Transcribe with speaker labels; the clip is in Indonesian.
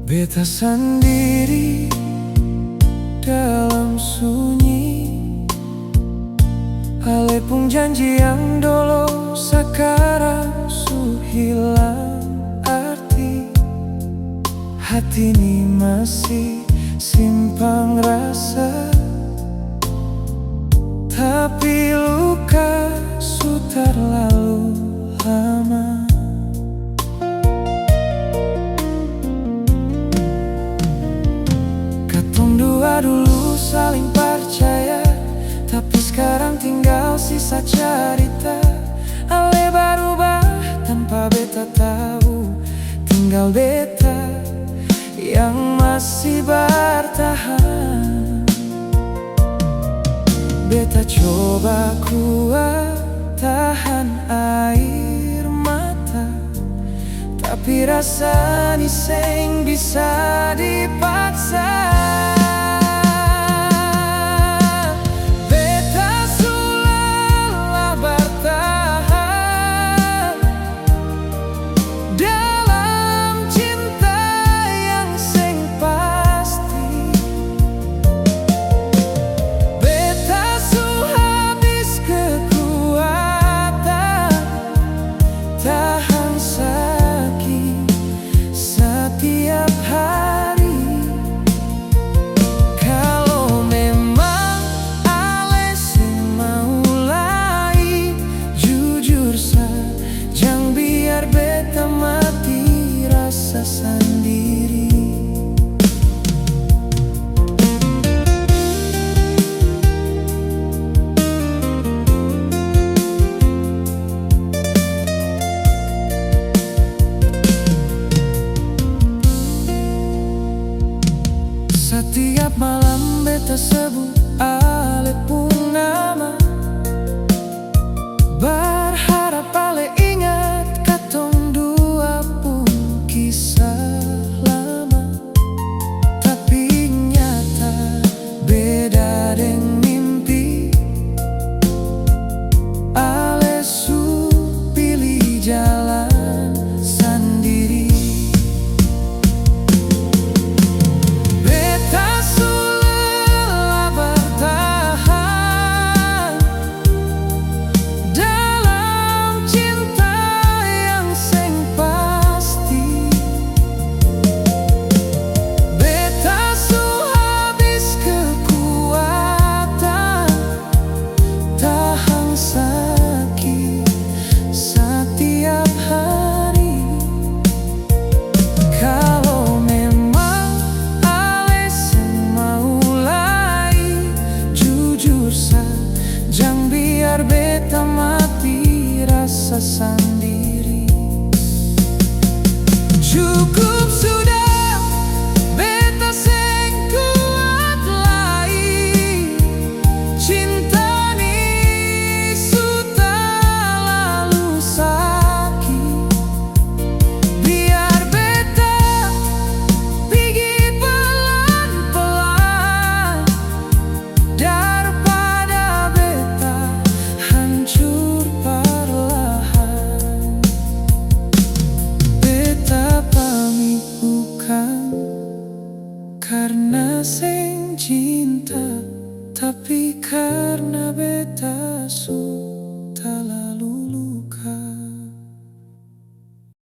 Speaker 1: Beta sendiri dalam sunyi, ale pun janji yang dulu sekarang su hilang arti. Hati ini masih simpang rasa, tapi luka su terlalu lama. Dulu saling percaya, tapi sekarang tinggal sisa cerita. Ale berubah tanpa beta tahu, tinggal beta yang masih bertahan. Beta coba kuat tahan air mata, tapi rasa ini seng bisa dipaksa. Sendiri setiap malam beta sebut ale pun nama, berharap ale ingat katong dua pun kisah lama. Tapi nyata beda deng mimpi, ale su pilih jalan sendiri. Beta su lelah bertahan dalam cinta yang seng pasti. Beta su habis kekuatan tahan sakit setiap hari. Kalau memang ale seng mau lagi, jujur sa, jangan biar beta mati rasa sendiri. Cukup sudah, beta seng kuat lagi. Cinta ni su terlalu sakit. Biar beta pergi pelan-pelan daripada beta hancur perlahan. Beta pamit bukan karena seng cinta, tapi karena